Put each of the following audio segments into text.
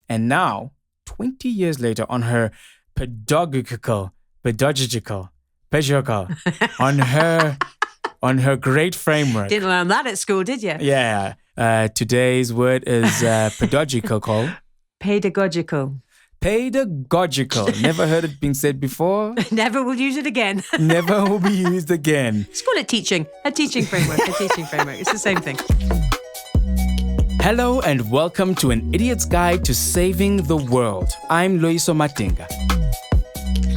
And now, 20 years later, on her pedagogical, on her great framework. Didn't learn that at school, did you? Yeah. Today's word is pedagogical. Pedagogical. Pedagogical. Never heard it being said before. Never will use it again. Never will be used again. Let's call it teaching. A teaching framework. It's the same thing. Hello and welcome to An Idiot's Guide to Saving the World. I'm Loyiso Matinga.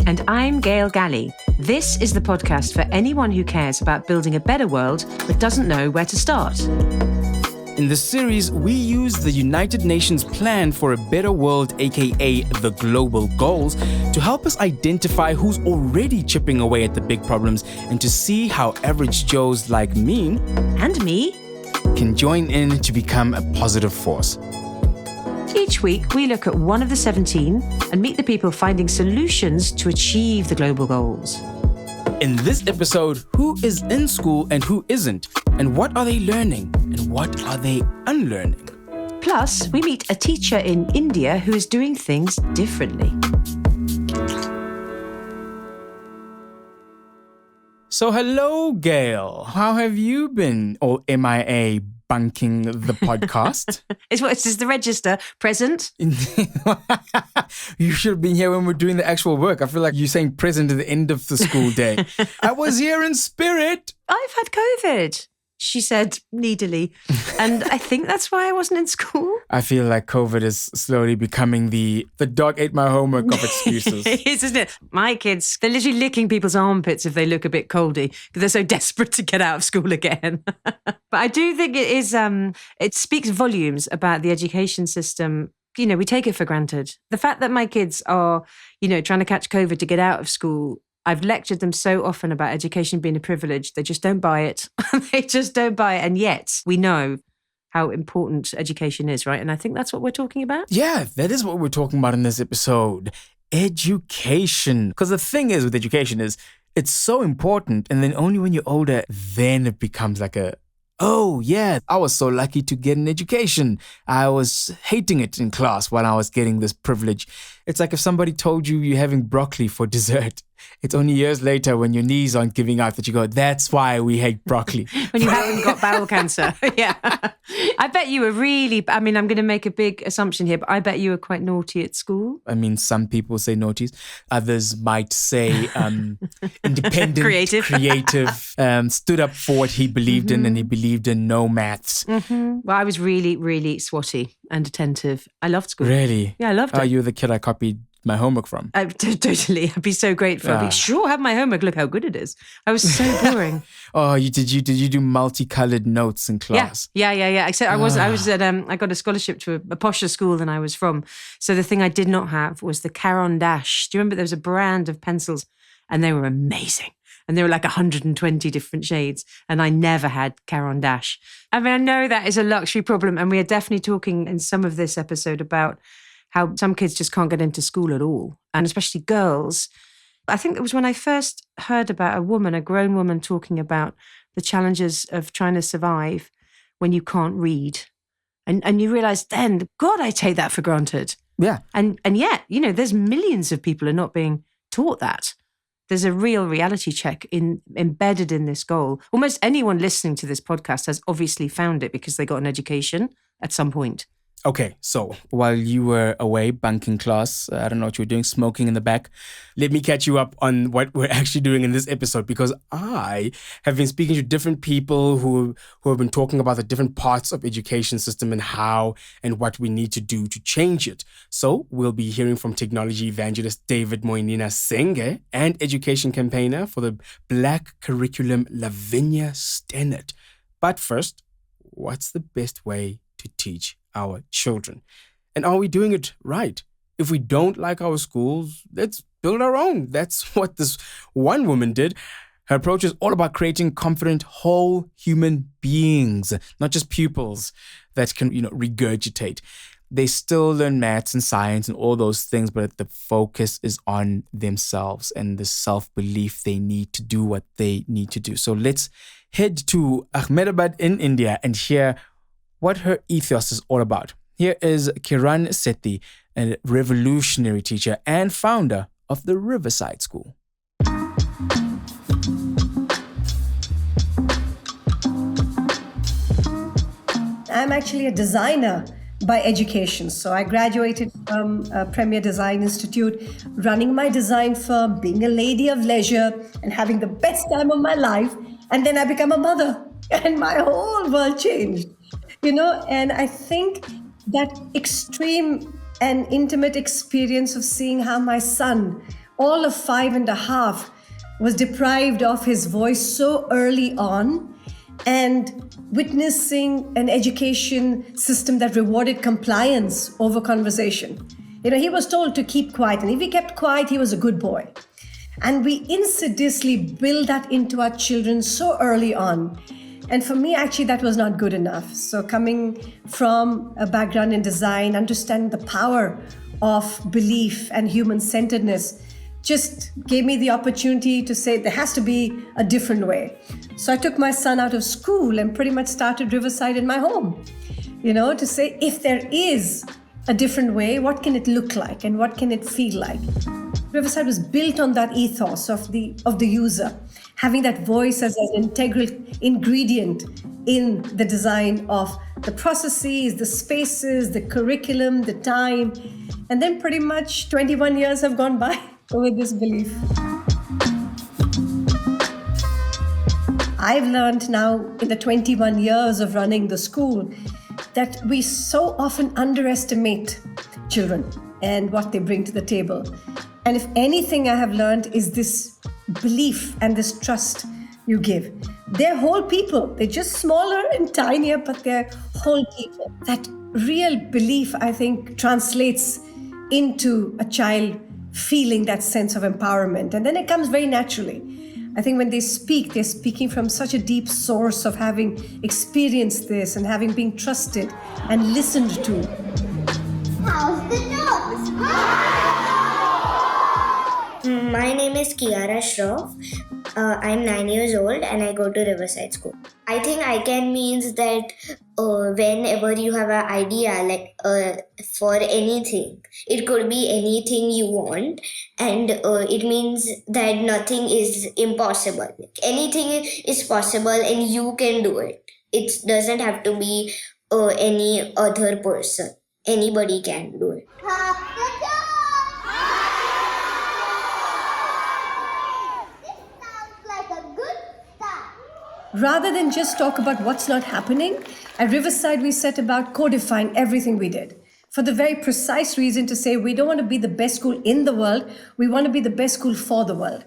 And I'm Gail Galley. This is the podcast for anyone who cares about building a better world but doesn't know where to start. In this series, we use the United Nations Plan for a Better World, aka the Global Goals, to help us identify who's already chipping away at the big problems and to see how average Joes like me and me can join in to become a positive force. Each week, we look at one of the 17 and meet the people finding solutions to achieve the global goals. In this episode, who is in school and who isn't? And what are they learning? And what are they unlearning? Plus, we meet a teacher in India who is doing things differently. So hello, Gail. How have you been? All MIA bunking the podcast? It's just the register. Present. You should have been here when we're doing the actual work. I feel like you're saying present at the end of the school day. I was here in spirit. I've had COVID, she said needily. And I think that's why I wasn't in school. I feel like COVID is slowly becoming the dog ate my homework of excuses. It is, isn't it? My kids, they're literally licking people's armpits if they look a bit coldy because they're so desperate to get out of school again. But I do think it is, it speaks volumes about the education system. You know, we take it for granted. The fact that my kids are, trying to catch COVID to get out of school, I've lectured them so often about education being a privilege. They just don't buy it. They just don't buy it. And yet we know how important education is, right? And I think that's what we're talking about. Yeah, that is what we're talking about in this episode. Education. Because the thing is with education is it's so important. And then only when you're older, then it becomes like oh yeah, I was so lucky to get an education. I was hating it in class while I was getting this privilege. It's like if somebody told you you're having broccoli for dessert. It's only years later when your knees aren't giving out that you go, that's why we hate broccoli. When you haven't got bowel cancer. Yeah. I bet you were really, I'm going to make a big assumption here, but I bet you were quite naughty at school. I mean, some people say naughties. Others might say independent, creative, stood up for what he believed in, and he believed in no maths. Mm-hmm. Well, I was really, really swotty and attentive. I loved school. Really? Yeah, I loved it. Oh, you were the kid I copied my homework from. Totally. I'd be so grateful. I'd be sure, have my homework. Look how good it is. I was so boring. Oh, did you do multicolored notes in class? Yeah. Except I was at I got a scholarship to a posher school than I was from. So the thing I did not have was the Kiran Dash. Do you remember there was a brand of pencils and they were amazing. And there were like 120 different shades. And I never had Kiran Dash. I mean, I know that is a luxury problem. And we are definitely talking in some of this episode about how some kids just can't get into school at all, and especially girls. I think it was when I first heard about a grown woman talking about the challenges of trying to survive when you can't read. And you realise then, God, I take that for granted. Yeah. And yet, there's millions of people who are not being taught that. There's a real reality check embedded in this goal. Almost anyone listening to this podcast has obviously found it because they got an education at some point. Okay, so while you were away bunking class, I don't know what you were doing, smoking in the back, let me catch you up on what we're actually doing in this episode, because I have been speaking to different people who have been talking about the different parts of education system and how and what we need to do to change it. So we'll be hearing from technology evangelist David Moinina Sengeh and education campaigner for the Black curriculum Lavinya Stennett. But first, what's the best way to teach our children? And are we doing it right? If we don't like our schools, let's build our own. That's what this one woman did. Her approach is all about creating confident, whole human beings, not just pupils that can, regurgitate. They still learn maths and science and all those things, but the focus is on themselves and the self-belief they need to do what they need to do. So let's head to Ahmedabad in India and hear what her ethos is all about. Here is Kiran Sethi, a revolutionary teacher and founder of the Riverside School. I'm actually a designer by education. So I graduated from Premier Design Institute, running my design firm, being a lady of leisure, and having the best time of my life. And then I become a mother, and my whole world changed. And I think that extreme and intimate experience of seeing how my son, all of 5.5, was deprived of his voice so early on, and witnessing an education system that rewarded compliance over conversation. He was told to keep quiet, and if he kept quiet, he was a good boy. And we insidiously build that into our children so early on. And for me, actually, that was not good enough. So coming from a background in design, understanding the power of belief and human-centeredness just gave me the opportunity to say there has to be a different way. So I took my son out of school and pretty much started Riverside in my home, to say if there is a different way, what can it look like and what can it feel like? Riverside was built on that ethos of the user, having that voice as an integral ingredient in the design of the processes, the spaces, the curriculum, the time. And then pretty much 21 years have gone by with this belief. I've learned now in the 21 years of running the school that we so often underestimate children and what they bring to the table. And if anything I have learned is this belief and this trust you give. They're whole people. They're just smaller and tinier, but they're whole people. That real belief, I think, translates into a child feeling that sense of empowerment. And then it comes very naturally. I think when they speak, they're speaking from such a deep source of having experienced this and having been trusted and listened to. How's the nose? My name is Kiara Shroff. I'm 9 years old and I go to Riverside School. I think I can means that whenever you have an idea, like for anything, it could be anything you want, and it means that nothing is impossible. Like, anything is possible and you can do it. It doesn't have to be any other person. Anybody can do it. Rather than just talk about what's not happening, at Riverside we set about codifying everything we did for the very precise reason to say we don't want to be the best school in the world, we want to be the best school for the world.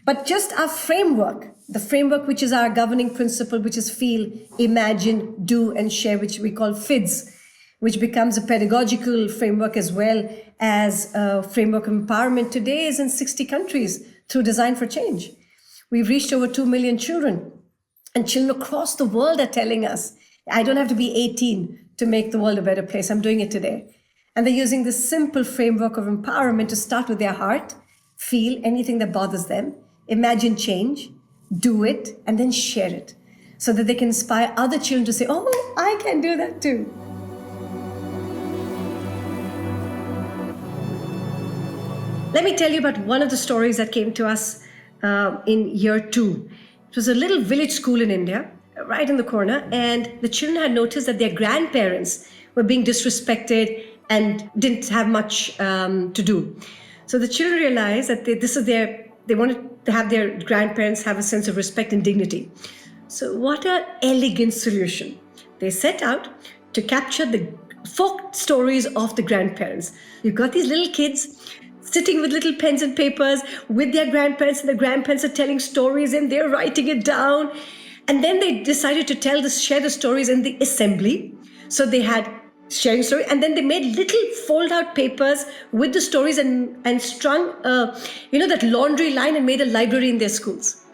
But just our framework, the framework which is our governing principle, which is feel, imagine, do and share, which we call FIDS, which becomes a pedagogical framework as well as a framework of empowerment, today is in 60 countries through Design for Change. We've reached over 2 million children. And children across the world are telling us, I don't have to be 18 to make the world a better place. I'm doing it today. And they're using this simple framework of empowerment to start with their heart, feel anything that bothers them, imagine change, do it, and then share it so that they can inspire other children to say, oh, I can do that too. Let me tell you about one of the stories that came to us in year 2. It was a little village school in India, right in the corner, and the children had noticed that their grandparents were being disrespected and didn't have much to do. So the children realized that they wanted to have their grandparents have a sense of respect and dignity. So what an elegant solution. They set out to capture the folk stories of the grandparents. You've got these little kids sitting with little pens and papers with their grandparents, and the grandparents are telling stories and they're writing it down. And then they decided to share the stories in the assembly. So they had sharing story, and then they made little fold-out papers with the stories and strung, that laundry line and made a library in their schools.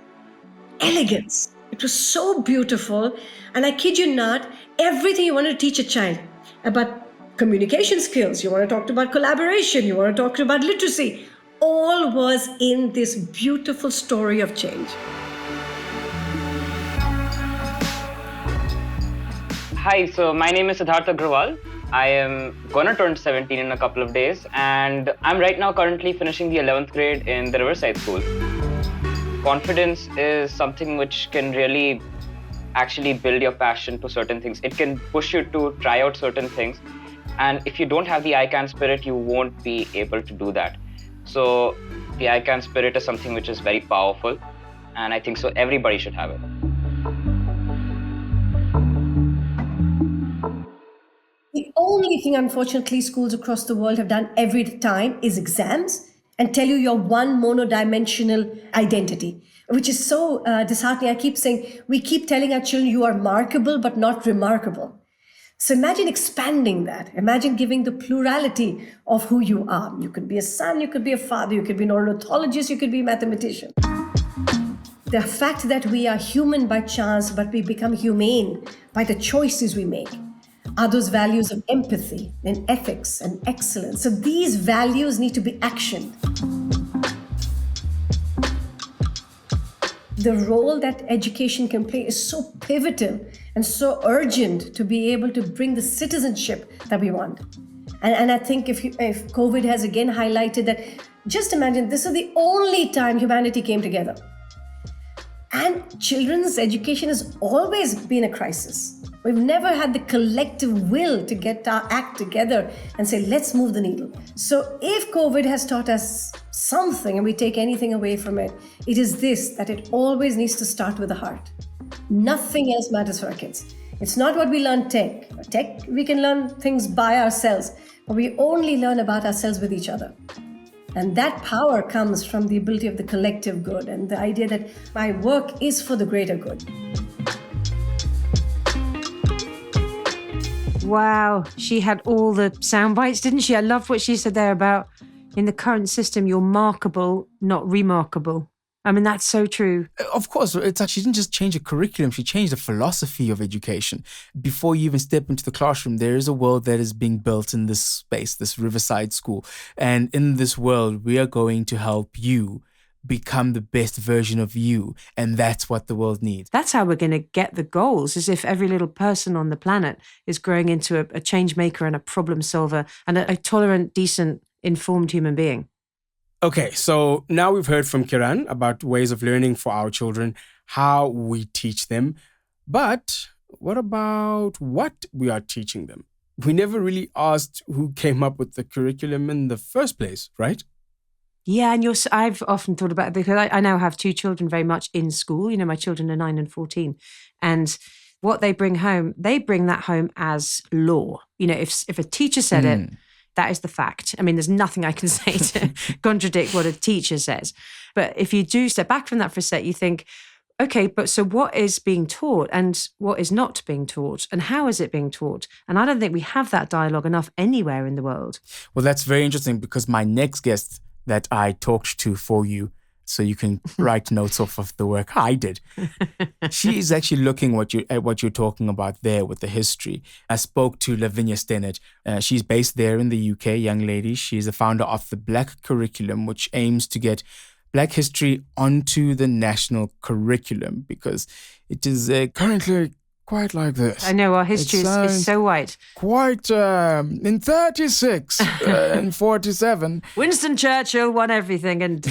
Elegance. It was so beautiful. And I kid you not, everything you want to teach a child about communication skills, you want to talk about collaboration, you want to talk about literacy, all was in this beautiful story of change. Hi, so my name is Siddharth Agrawal. I am gonna turn 17 in a couple of days, and I'm right now currently finishing the 11th grade in the Riverside School. Confidence is something which can really actually build your passion to certain things. It can push you to try out certain things. And if you don't have the I can spirit, you won't be able to do that. So the I can spirit is something which is very powerful. And I think so everybody should have it. The only thing, unfortunately, schools across the world have done every time is exams and tell you your one monodimensional identity, which is so disheartening. I keep saying, we keep telling our children you are markable, but not remarkable. So imagine expanding that. Imagine giving the plurality of who you are. You could be a son, you could be a father, you could be an ornithologist, you could be a mathematician. The fact that we are human by chance, but we become humane by the choices we make, are those values of empathy and ethics and excellence. So these values need to be actioned. The role that education can play is so pivotal and so urgent to be able to bring the citizenship that we want. And I think if COVID has again highlighted that, just imagine this is the only time humanity came together. And children's education has always been a crisis. We've never had the collective will to get our act together and say, let's move the needle. So if COVID has taught us something and we take anything away from it, it is this, that it always needs to start with the heart. Nothing else matters for our kids. It's not what we learn tech. Tech, we can learn things by ourselves, but we only learn about ourselves with each other. And that power comes from the ability of the collective good and the idea that my work is for the greater good. Wow, she had all the sound bites, didn't she? I love what she said there about in the current system, you're markable, not remarkable. I mean, that's so true. Of course, it's like she didn't just change the curriculum, she changed the philosophy of education. Before you even step into the classroom, there is a world that is being built in this space, this Riverside School. And in this world, we are going to help you become the best version of you. And that's what the world needs. That's how we're going to get the goals, is if every little person on the planet is growing into a change maker and a problem solver and a tolerant, decent, informed human being. Okay, so now we've heard from Kiran about ways of learning for our children, how we teach them. But what about what we are teaching them? We never really asked who came up with the curriculum in the first place, right? Yeah, and I've often thought about it because I now have two children very much in school. You know, my children are 9 and 14. And what they bring that home as law. You know, if a teacher said it, that is the fact. I mean, there's nothing I can say to contradict what a teacher says. But if you do step back from that for a sec, you think, okay, but so what is being taught and what is not being taught and how is it being taught? And I don't think we have that dialogue enough anywhere in the world. Well, that's very interesting because my next guest that I talked to for you, so you can write notes off of the work I did. She is actually looking at what you're talking about there with the history. I spoke to Lavinya Stennett. She's based there in the UK, young lady. She's the founder of the Black Curriculum, which aims to get Black history onto the national curriculum because it is currently quite like this. I know, our history is so white. Quite in 36 and 47. Winston Churchill won everything. And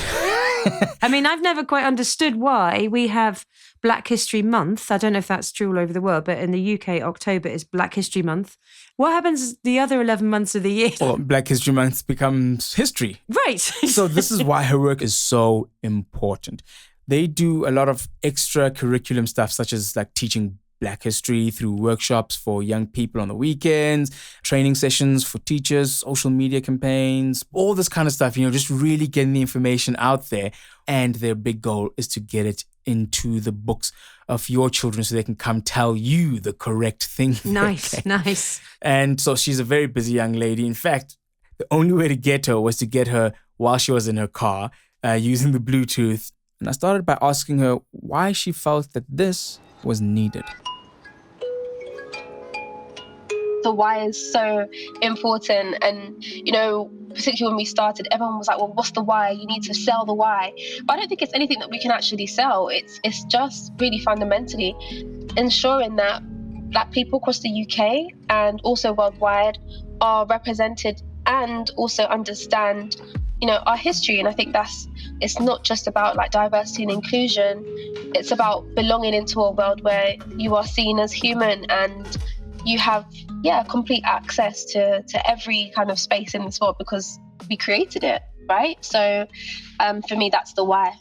I mean, I've never quite understood why we have Black History Month. I don't know if that's true all over the world, but in the UK, October is Black History Month. What happens the other 11 months of the year? Well, Black History Month becomes history. Right. So this is why her work is so important. They do a lot of extra curriculum stuff, such as like teaching Black history through workshops for young people on the weekends, training sessions for teachers, social media campaigns, all this kind of stuff, you know, just really getting the information out there. And their big goal is to get it into the books of your children so they can come tell you the correct thing. Nice. And so she's a very busy young lady. In fact, the only way to get her was to get her while she was in her car using the Bluetooth. And I started by asking her why she felt that this was needed. The why is so important. And, you know, particularly when we started, everyone was like, well, what's the why? You need to sell the why. But I don't think it's anything that we can actually sell. It's just really fundamentally ensuring that Black people across the UK and also worldwide are represented and also understand, our history. And I think it's not just about like diversity and inclusion. It's about belonging into a world where you are seen as human and you have, complete access to every kind of space in this world because we created it, right? So for me, that's the why.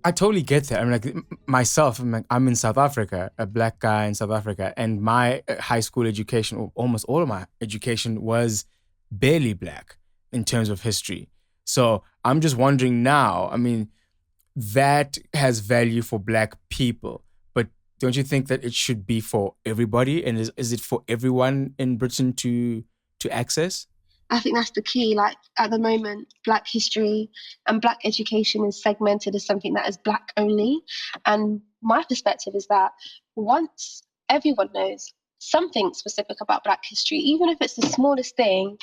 I totally get that. I mean, like myself, I'm in South Africa, a Black guy in South Africa, and my high school education, or almost all of my education, was barely Black in terms of history. So I'm just wondering now, I mean, that has value for Black people, but don't you think that it should be for everybody? And is it for everyone in Britain to access? I think that's the key. Like at the moment, Black history and Black education is segmented as something that is Black only. And my perspective is that once everyone knows something specific about Black history, even if it's the smallest thing,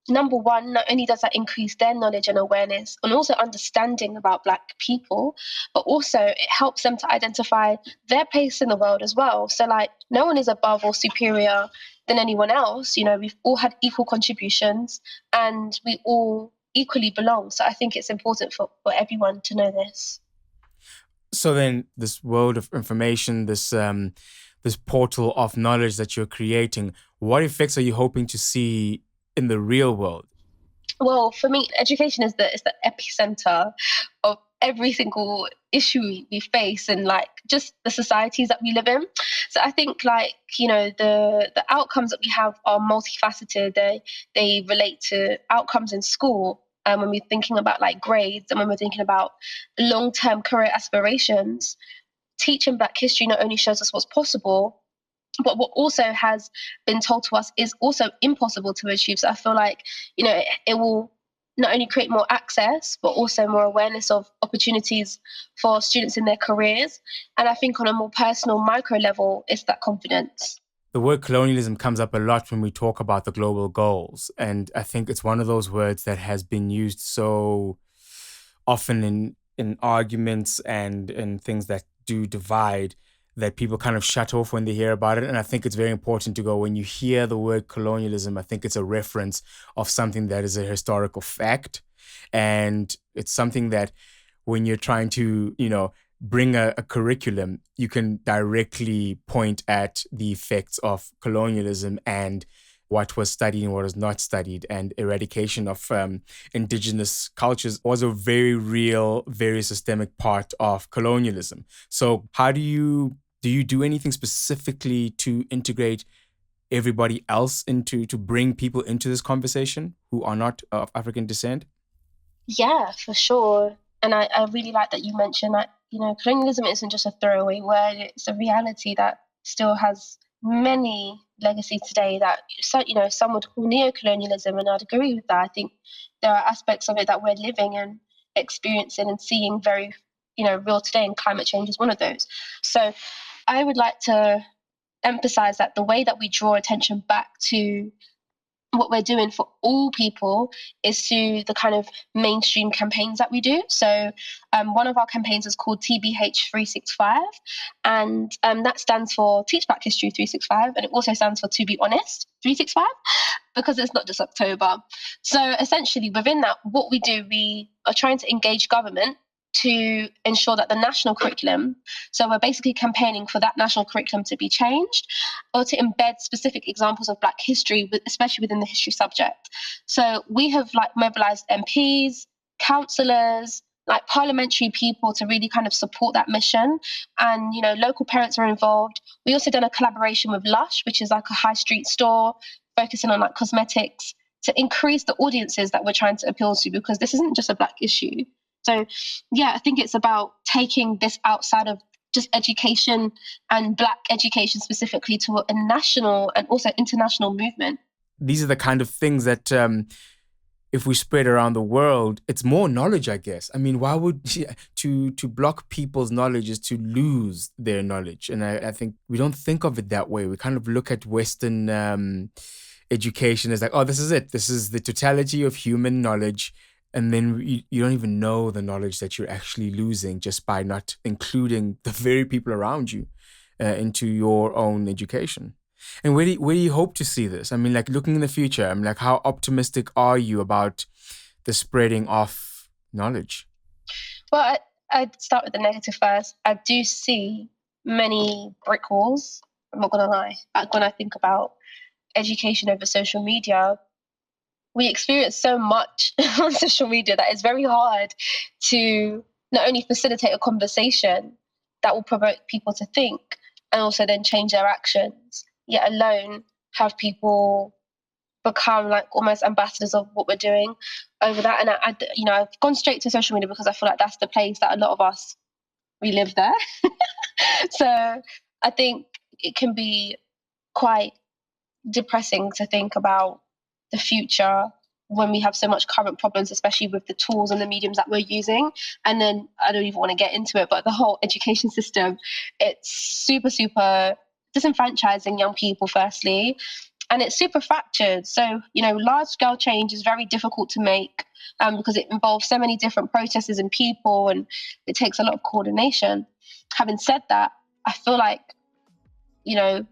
number one, not only does that increase their knowledge and awareness and also understanding about Black people, but also it helps them to identify their place in the world as well. So like no one is above or superior than anyone else. We've all had equal contributions and we all equally belong. So I think it's important for everyone to know this. So then this world of information, this portal of knowledge that you're creating, what effects are you hoping to see in the real world? Well, for me, education is the epicenter of every single issue we face and like just the societies that we live in. So I think the outcomes that we have are multifaceted. They relate to outcomes in school. When we're thinking about like grades and when we're thinking about long-term career aspirations, teaching Black history not only shows us what's possible, but what also has been told to us is also impossible to achieve. So I feel like, it will not only create more access, but also more awareness of opportunities for students in their careers. And I think on a more personal micro level, it's that confidence. The word colonialism comes up a lot when we talk about the global goals. And I think it's one of those words that has been used so often in arguments and in things that do divide, that people kind of shut off when they hear about it. And I think it's very important to go, when you hear the word colonialism, I think it's a reference of something that is a historical fact. And it's something that when you're trying to, bring a curriculum, you can directly point at the effects of colonialism and what was studied and what was not studied. And eradication of indigenous cultures was a very real, very systemic part of colonialism. So how do you do anything specifically to integrate everybody else to bring people into this conversation who are not of African descent? Yeah, for sure. And I really like that you mentioned that, colonialism isn't just a throwaway word. It's a reality that still has many legacies today that, some would call neo-colonialism, and I'd agree with that. I think there are aspects of it that we're living and experiencing and seeing very, real today, and climate change is one of those. So I would like to emphasize that the way that we draw attention back to what we're doing for all people is through the kind of mainstream campaigns that we do. So one of our campaigns is called TBH 365, and that stands for Teach Black History 365, and it also stands for To Be Honest 365, because it's not just October. So essentially within that, what we do, we are trying to engage government to ensure that the national curriculum, so we're basically campaigning for that national curriculum to be changed or to embed specific examples of Black history, especially within the history subject. So we have mobilized MPs, councillors, parliamentary people to really kind of support that mission. And, local parents are involved. We also done a collaboration with Lush, which is a high street store focusing on cosmetics, to increase the audiences that we're trying to appeal to, because this isn't just a Black issue. So, yeah, I think it's about taking this outside of just education and Black education specifically to a national and also international movement. These are the kind of things that if we spread around the world, it's more knowledge, I guess. I mean, why would to block people's knowledge is to lose their knowledge? And I think we don't think of it that way. We kind of look at Western education as like, oh, this is it. This is the totality of human knowledge. And then you don't even know the knowledge that you're actually losing just by not including the very people around you. into your own education. And where do you hope to see this? I mean, like looking in the future, I mean, like how optimistic are you about the spreading of knowledge? Well, I'd start with the negative first. I do see many brick walls. I'm not going to lie. Like when I think about education over social media, we experience so much on social media that it's very hard to not only facilitate a conversation that will provoke people to think and also then change their actions, yet alone have people become like almost ambassadors of what we're doing over that. And I've gone straight to social media because I feel like that's the place that a lot of us, we live there. So I think it can be quite depressing to think about the future when we have so much current problems, especially with the tools and the mediums that we're using. And then I don't even want to get into it, but the whole education system, it's super, super disenfranchising young people, firstly. And it's super fractured. So, large-scale change is very difficult to make because it involves so many different processes and people, and it takes a lot of coordination. Having said that, I feel like,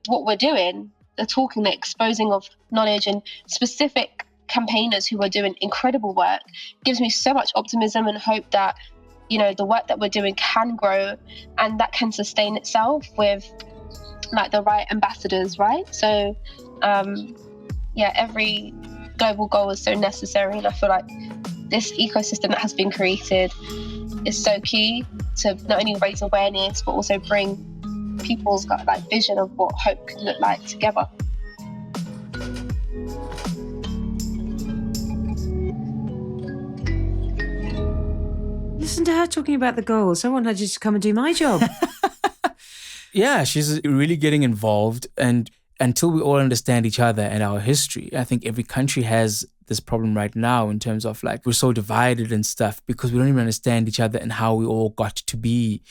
what we're doing, the talking, the exposing of knowledge and specific campaigners who are doing incredible work gives me so much optimism and hope that, the work that we're doing can grow and that can sustain itself with like the right ambassadors, right? So, every global goal is so necessary. And I feel like this ecosystem that has been created is so key to not only raise awareness, but also bring people's like vision of what hope could look like together. Listen to her talking about the goals. I want her just to come and do my job. Yeah, she's really getting involved. And until we all understand each other and our history, I think every country has this problem right now in terms of like we're so divided and stuff because we don't even understand each other and how we all got to be.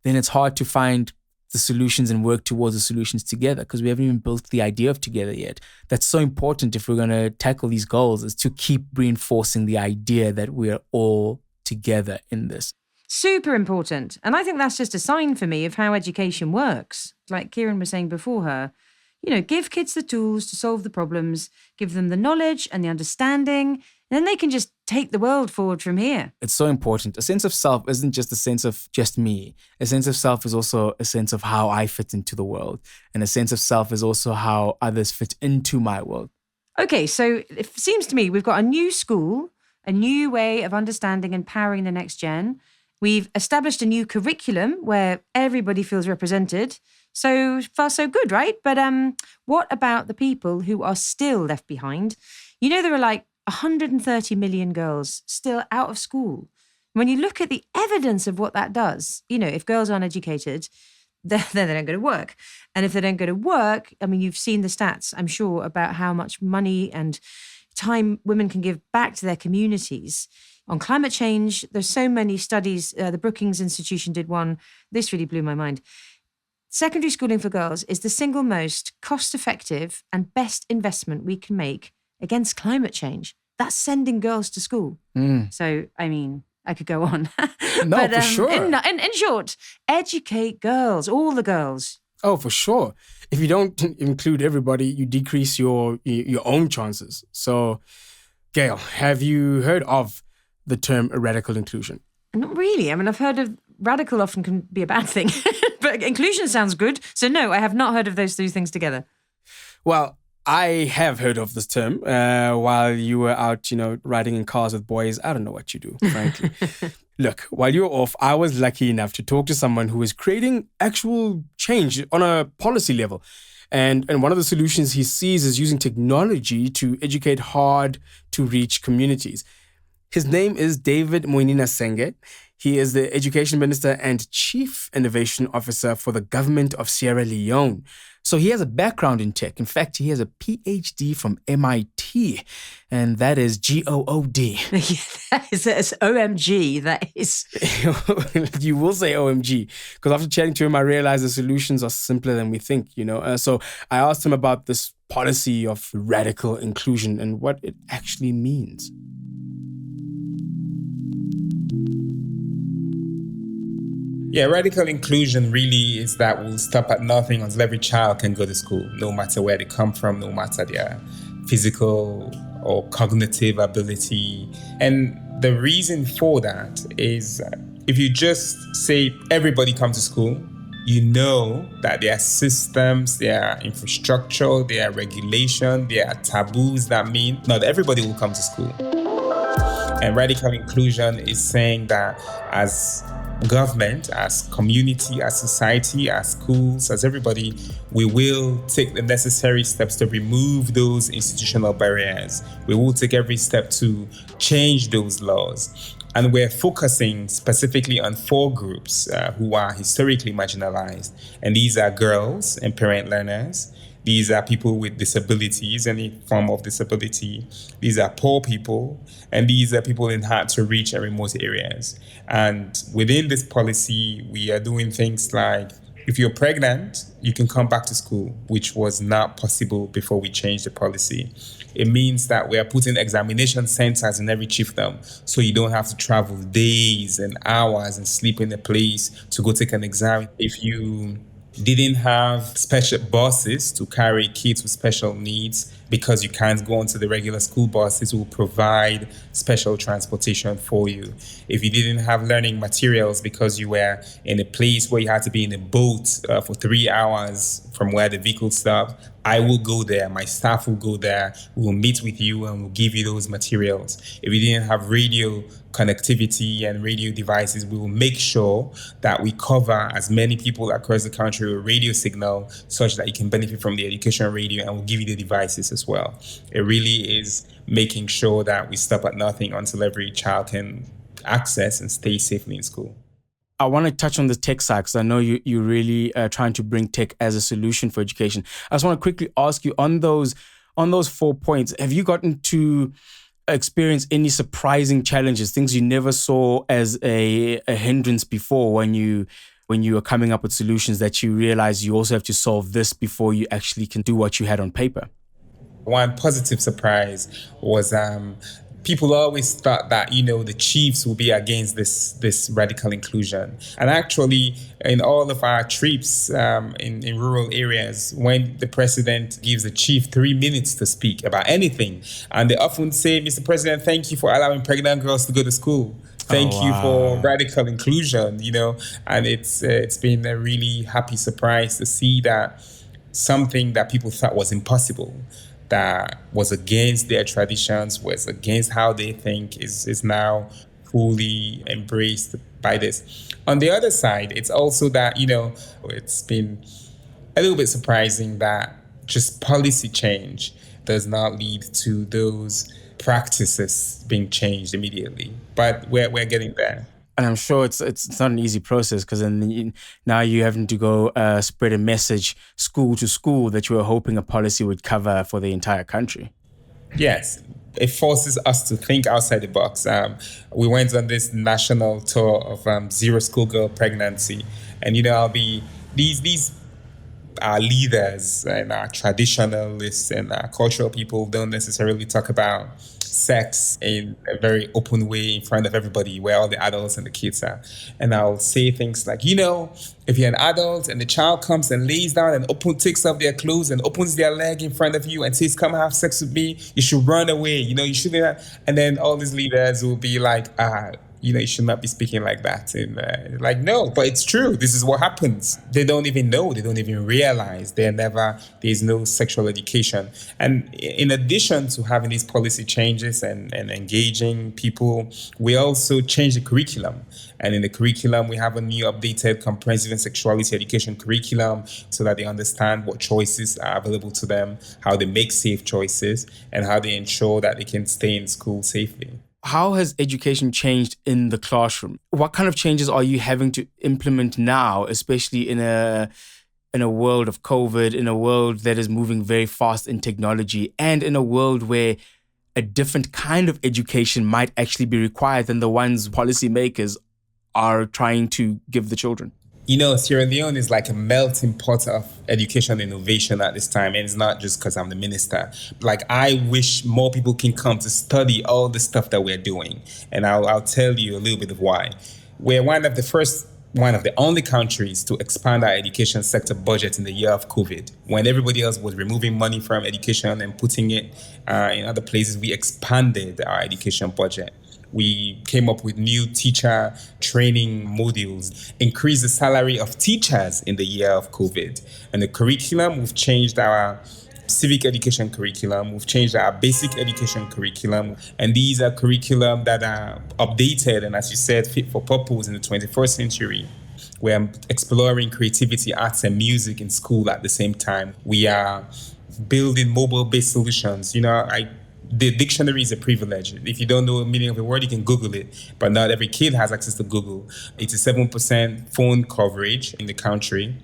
Then it's hard to find the solutions and work towards the solutions together because we haven't even built the idea of together yet. That's so important if we're going to tackle these goals, is to keep reinforcing the idea that we're all together in this. Super important. And I think that's just a sign for me of how education works. Like Kiran was saying before her, give kids the tools to solve the problems, give them the knowledge and the understanding, and then they can just take the world forward from here. It's so important. A sense of self isn't just a sense of just me. A sense of self is also a sense of how I fit into the world. And a sense of self is also how others fit into my world. Okay, so it seems to me we've got a new school, a new way of understanding and powering the next gen. We've established a new curriculum where everybody feels represented. So far, so good, right? But what about the people who are still left behind? There are like 130 million girls still out of school. When you look at the evidence of what that does, if girls aren't educated, then they don't go to work. And if they don't go to work, I mean, you've seen the stats, I'm sure, about how much money and time women can give back to their communities. On climate change, there's so many studies. The Brookings Institution did one. This really blew my mind. Secondary schooling for girls is the single most cost-effective and best investment we can make against climate change. That's sending girls to school. So, I mean, I could go on. No, but, for sure. In short, educate girls, all the girls. Oh, for sure. If you don't include everybody, you decrease your own chances. So, Gail, have you heard of the term radical inclusion? Not really. I mean, I've heard of radical often can be a bad thing, but inclusion sounds good. So no, I have not heard of those two things together. Well, I have heard of this term while you were out, riding in cars with boys. I don't know what you do, frankly. Look, while you were off, I was lucky enough to talk to someone who is creating actual change on a policy level. And one of the solutions he sees is using technology to educate hard-to-reach communities. His name is David Moinina Sengeh. He is the Education Minister and Chief Innovation Officer for the government of Sierra Leone. So he has a background in tech. In fact, he has a PhD from MIT, and that is GOOD. That's OMG, that is. You will say OMG, because after chatting to him, I realized the solutions are simpler than we think, So I asked him about this policy of radical inclusion and what it actually means. Yeah, radical inclusion really is that we'll stop at nothing until every child can go to school, no matter where they come from, no matter their physical or cognitive ability. And the reason for that is if you just say everybody come to school, you know that there are systems, there are infrastructure, there are regulation, there are taboos that mean not everybody will come to school. And radical inclusion is saying that as government, as community, as society, as schools, as everybody, we will take the necessary steps to remove those institutional barriers. We will take every step to change those laws. And we're focusing specifically on 4 groups who are historically marginalized. And these are girls and parent learners. These are people with disabilities, any form of disability. These are poor people, and these are people in hard to reach and remote areas. And within this policy, we are doing things like, if you're pregnant, you can come back to school, which was not possible before we changed the policy. It means that we are putting examination centers in every chiefdom, so you don't have to travel days and hours and sleep in a place to go take an exam. If you didn't have special buses to carry kids with special needs because you can't go onto the regular school buses, will provide special transportation for you. If you didn't have learning materials because you were in a place where you had to be in a boat for 3 hours from where the vehicle stopped, I will go there, my staff will go there, we will meet with you and we'll give you those materials. If you didn't have radio connectivity and radio devices, we will make sure that we cover as many people across the country with radio signal such that you can benefit from the education radio, and we'll give you the devices as well. It really is making sure that we stop at nothing until every child can access and stay safely in school. I want to touch on the tech side because I know you're really trying to bring tech as a solution for education. I just want to quickly ask you on those 4 points, have you gotten to experience any surprising challenges, things you never saw as a hindrance before when you were coming up with solutions that you realize you also have to solve this before you actually can do what you had on paper? One positive surprise was people always thought that, the chiefs will be against this radical inclusion. And actually, in all of our trips in rural areas, when the president gives a chief 3 minutes to speak about anything, and they often say, Mr. President, thank you for allowing pregnant girls to go to school. Thank you for radical inclusion, and it's been a really happy surprise to see that something that people thought was impossible, that was against their traditions, was against how they think, is now fully embraced by this. On the other side, it's also that, it's been a little bit surprising that just policy change does not lead to those practices being changed immediately. But we're getting there. And I'm sure it's not an easy process because now you're having to go spread a message school to school that you were hoping a policy would cover for the entire country. Yes, it forces us to think outside the box. We went on this national tour of zero schoolgirl pregnancy, and I'll be these our leaders and our traditionalists and our cultural people don't necessarily talk about sex in a very open way in front of everybody where all the adults and the kids are. And I'll say things like, if you're an adult and the child comes and lays down and takes off their clothes and opens their leg in front of you and says, come have sex with me, you should run away. You shouldn't. And then all these leaders will be like, you should not be speaking like that. And no, but it's true. This is what happens. They don't even know. They don't even realize. There's no sexual education. And in addition to having these policy changes and engaging people, we also change the curriculum. And in the curriculum, we have a new updated comprehensive and sexuality education curriculum so that they understand what choices are available to them, how they make safe choices, and how they ensure that they can stay in school safely. How has education changed in the classroom? What kind of changes are you having to implement now, especially in a world of COVID, in a world that is moving very fast in technology, and in a world where a different kind of education might actually be required than the ones policymakers are trying to give the children? Sierra Leone is like a melting pot of education innovation at this time. And it's not just because I'm the minister. I wish more people can come to study all the stuff that we're doing. And I'll tell you a little bit of why. We're one of the first one of the only countries to expand our education sector budget in the year of COVID. When everybody else was removing money from education and putting it in other places, we expanded our education budget. We came up with new teacher training modules, increased the salary of teachers in the year of COVID. And the curriculum, we've changed our civic education curriculum, we've changed our basic education curriculum, and these are curriculum that are updated and, as you said, fit for purpose in the 21st century. We're exploring creativity, arts, and music in school at the same time. We are building mobile-based solutions. The dictionary is a privilege. If you don't know the meaning of a word, you can Google it. But not every kid has access to Google. 87% phone coverage in the country.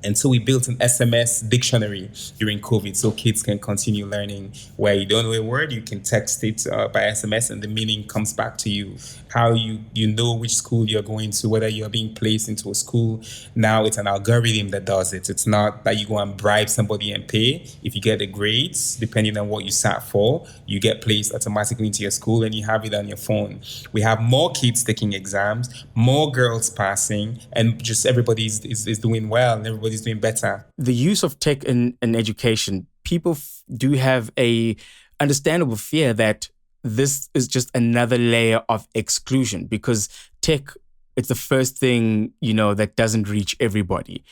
And so we built an SMS dictionary during COVID so kids can continue learning. Where you don't know a word, you can text it by SMS and the meaning comes back to you. How you know which school you're going to, whether you're being placed into a school. Now it's an algorithm that does it. It's not that you go and bribe somebody and pay. If you get the grades, depending on what you sat for, you get placed automatically into your school and you have it on your phone. We have more kids taking exams, more girls passing, and just everybody is doing well and everybody's doing better. The use of tech in education, people do have a understandable fear that this is just another layer of exclusion because tech, it's the first thing, that doesn't reach everybody.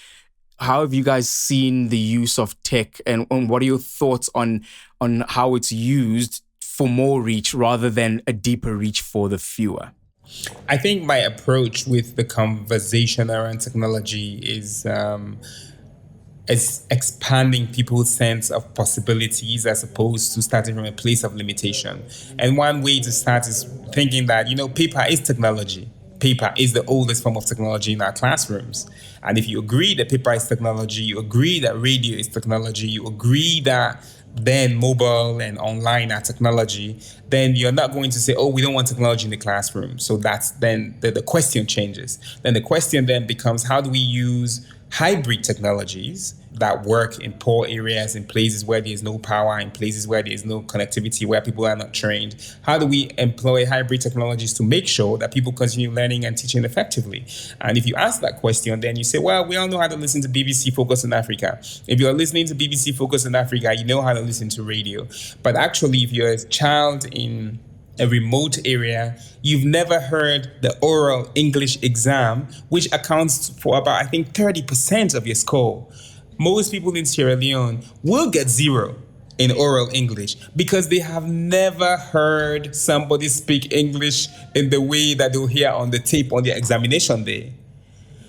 How have you guys seen the use of tech and what are your thoughts on how it's used for more reach rather than a deeper reach for the fewer? I think my approach with the conversation around technology is expanding people's sense of possibilities as opposed to starting from a place of limitation. And one way to start is thinking that, paper is technology. Paper is the oldest form of technology in our classrooms. And if you agree that paper is technology, you agree that radio is technology, you agree that then mobile and online are technology, then you're not going to say, we don't want technology in the classroom. So that's then the question changes. Then the question then becomes, how do we use hybrid technologies that work in poor areas, in places where there's no power, in places where there's no connectivity, where people are not trained? How do we employ hybrid technologies to make sure that people continue learning and teaching effectively? And if you ask that question, then you say, well, we all know how to listen to BBC Focus on Africa. If you're listening to BBC Focus on Africa, you know how to listen to radio. But actually, if you're a child in a remote area, you've never heard the oral English exam, which accounts for about, I think, 30% of your score. Most people in Sierra Leone will get 0 in oral English because they have never heard somebody speak English in the way that they'll hear on the tape on their examination day.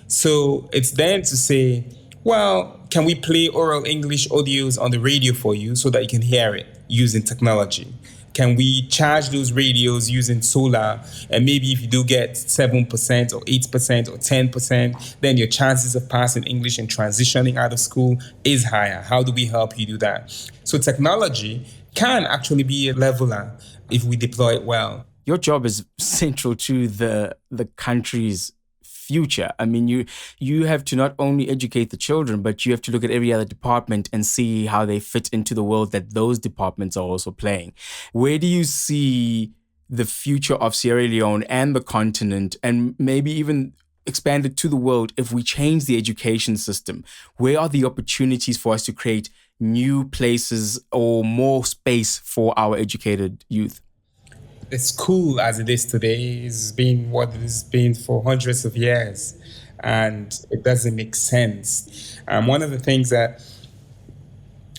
So it's then to say, well, can we play oral English audios on the radio for you so that you can hear it using technology? Can we charge those radios using solar? And maybe if you do get 7% or 8% or 10%, then your chances of passing English and transitioning out of school is higher. How do we help you do that? So technology can actually be a leveler if we deploy it well. Your job is central to the country's future. I mean, you have to not only educate the children, but you have to look at every other department and see how they fit into the world that those departments are also playing. Where do you see the future of Sierra Leone and the continent, and maybe even expand it to the world if we change the education system? Where are the opportunities for us to create new places or more space for our educated youth? The school as it is today has been what it has been for hundreds of years, and it doesn't make sense. One of the things that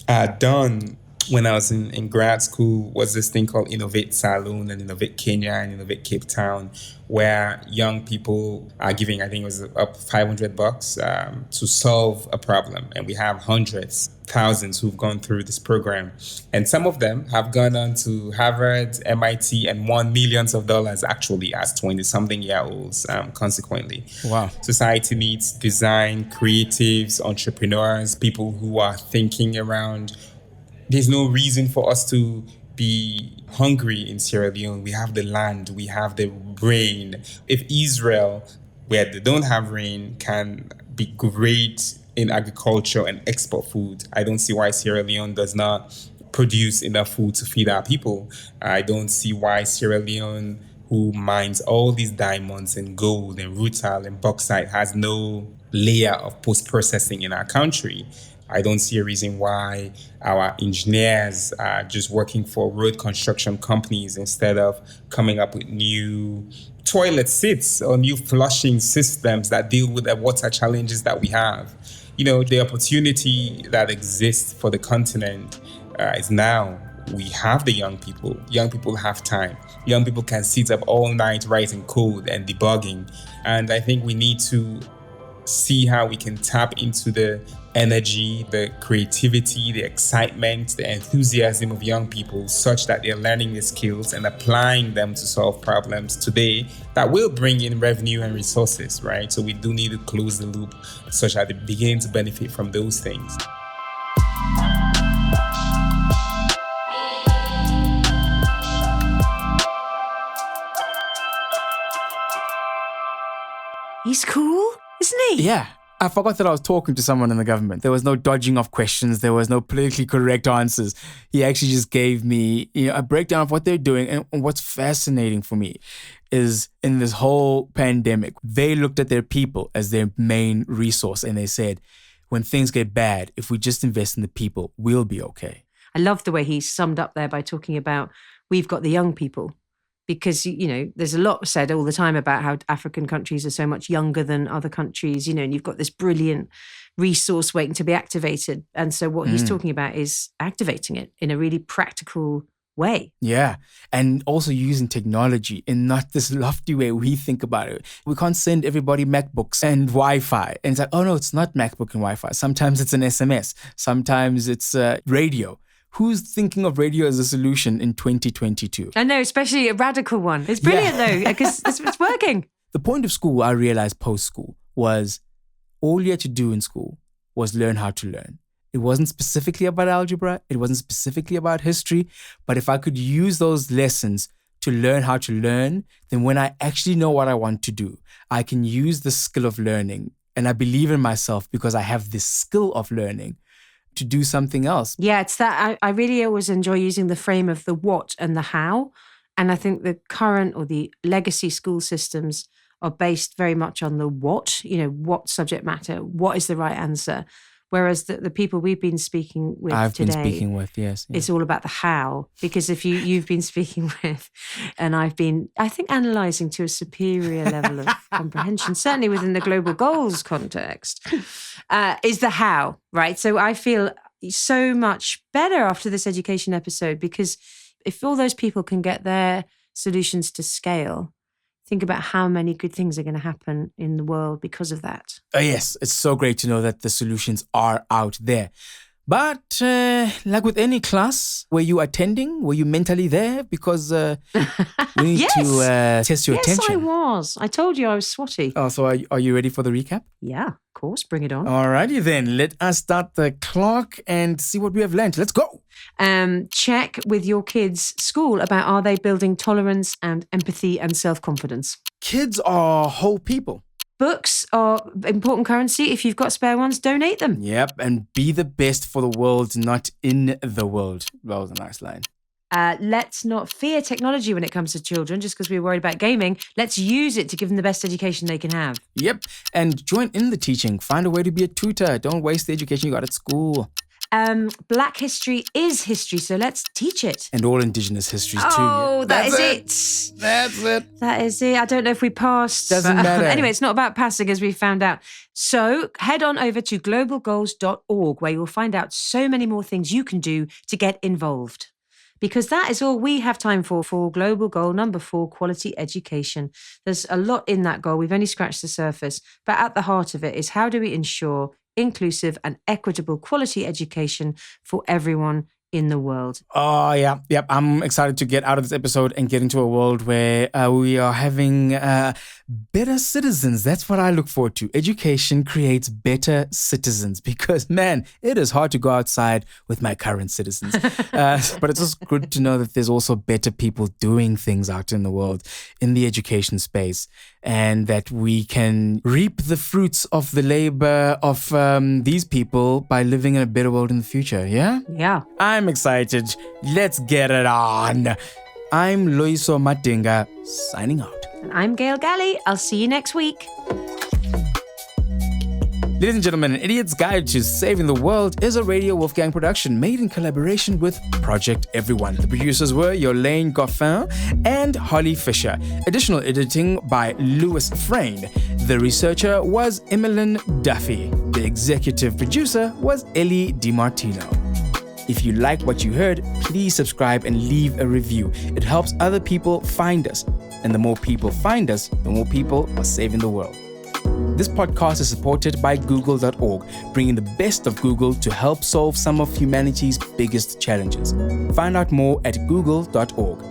I done when I was in grad school was this thing called Innovate Saloon and Innovate Kenya and Innovate Cape Town, where young people are giving, I think it was up $500 to solve a problem. And we have hundreds, thousands who've gone through this program. And some of them have gone on to Harvard, MIT, and won millions of dollars actually as 20-something-year-olds, consequently. Wow. Society needs design, creatives, entrepreneurs, people who are thinking around. There's no reason for us to be hungry in Sierra Leone. We have the land, we have the rain. If Israel, where they don't have rain, can be great in agriculture and export food, I don't see why Sierra Leone does not produce enough food to feed our people. I don't see why Sierra Leone who mines all these diamonds and gold and rutile and bauxite has no layer of post-processing in our country. I don't see a reason why our engineers are just working for road construction companies instead of coming up with new toilet seats or new flushing systems that deal with the water challenges that we have. The opportunity that exists for the continent is now. We have the young people. Young people have time. Young people can sit up all night writing code and debugging. And I think we need to see how we can tap into the energy, the creativity, the excitement, the enthusiasm of young people such that they're learning the skills and applying them to solve problems today that will bring in revenue and resources, right? So we do need to close the loop such that they begin to benefit from those things. He's cool, isn't he? Yeah. I forgot that I was talking to someone in the government. There was no dodging of questions. There was no politically correct answers. He actually just gave me a breakdown of what they're doing. And what's fascinating for me is in this whole pandemic, they looked at their people as their main resource. And they said, when things get bad, if we just invest in the people, we'll be okay. I love the way he summed up there by talking about we've got the young people. Because, there's a lot said all the time about how African countries are so much younger than other countries, and you've got this brilliant resource waiting to be activated. And so what he's talking about is activating it in a really practical way. Yeah. And also using technology in not this lofty way we think about it. We can't send everybody MacBooks and Wi-Fi. And it's like, oh no, it's not MacBook and Wi-Fi. Sometimes it's an SMS. Sometimes it's radio. Who's thinking of radio as a solution in 2022? I know, especially a radical one. It's brilliant though, because it's working. The point of school, I realized post-school, was all you had to do in school was learn how to learn. It wasn't specifically about algebra. It wasn't specifically about history. But if I could use those lessons to learn how to learn, then when I actually know what I want to do, I can use the skill of learning. And I believe in myself because I have this skill of learning to do something else. Yeah, it's that I really always enjoy using the frame of the what and the how. And I think the current or the legacy school systems are based very much on the what, what subject matter, what is the right answer. Whereas the people we've been speaking with yes. It's all about the how. Because if you've been speaking with, and I've been, I think, analysing to a superior level of comprehension, certainly within the global goals context, is the how, right? So I feel so much better after this education episode because if all those people can get their solutions to scale, think about how many good things are going to happen in the world because of that. Yes, it's so great to know that the solutions are out there. But like with any class, were you attending? Were you mentally there? Because we need to test your attention. Yes, I was. I told you I was swotty. Oh, so are you ready for the recap? Yeah, of course. Bring it on. Alrighty then. Let us start the clock and see what we have learned. Let's go. Check with your kids' school about are they building tolerance and empathy and self-confidence. Kids are whole people. Books are important currency. If you've got spare ones, donate them. Yep, and be the best for the world, not in the world. That was a nice line. Let's not fear technology when it comes to children just because we're worried about gaming. Let's use it to give them the best education they can have. Yep, and join in the teaching. Find a way to be a tutor. Don't waste the education you got at school. Black history is history, so let's teach it. And all indigenous histories too. Oh, yeah. that is it. That's it. That is it. I don't know if we passed. Doesn't matter. Anyway, it's not about passing as we found out. So head on over to globalgoals.org where you'll find out so many more things you can do to get involved. Because that is all we have time for global goal number 4, quality education. There's a lot in that goal. We've only scratched the surface. But at the heart of it is how do we ensure inclusive and equitable quality education for everyone in the world. Oh, yeah. Yep. I'm excited to get out of this episode and get into a world where we are having better citizens. That's what I look forward to. Education creates better citizens because, man, it is hard to go outside with my current citizens. But it's just good to know that there's also better people doing things out in the world in the education space and that we can reap the fruits of the labor of these people by living in a better world in the future. Yeah? Yeah. I'm excited. Let's get it on. I'm Loyiso Matenga, signing out. And I'm Gail Galley. I'll see you next week. Ladies and gentlemen, An Idiot's Guide to Saving the World is a Radio Wolfgang production made in collaboration with Project Everyone. The producers were Yolaine Goffin and Holly Fisher. Additional editing by Louis Frayne. The researcher was Emmeline Duffy. The executive producer was Ellie DiMartino. If you like what you heard, please subscribe and leave a review. It helps other people find us. And the more people find us, the more people are saving the world. This podcast is supported by Google.org, bringing the best of Google to help solve some of humanity's biggest challenges. Find out more at Google.org.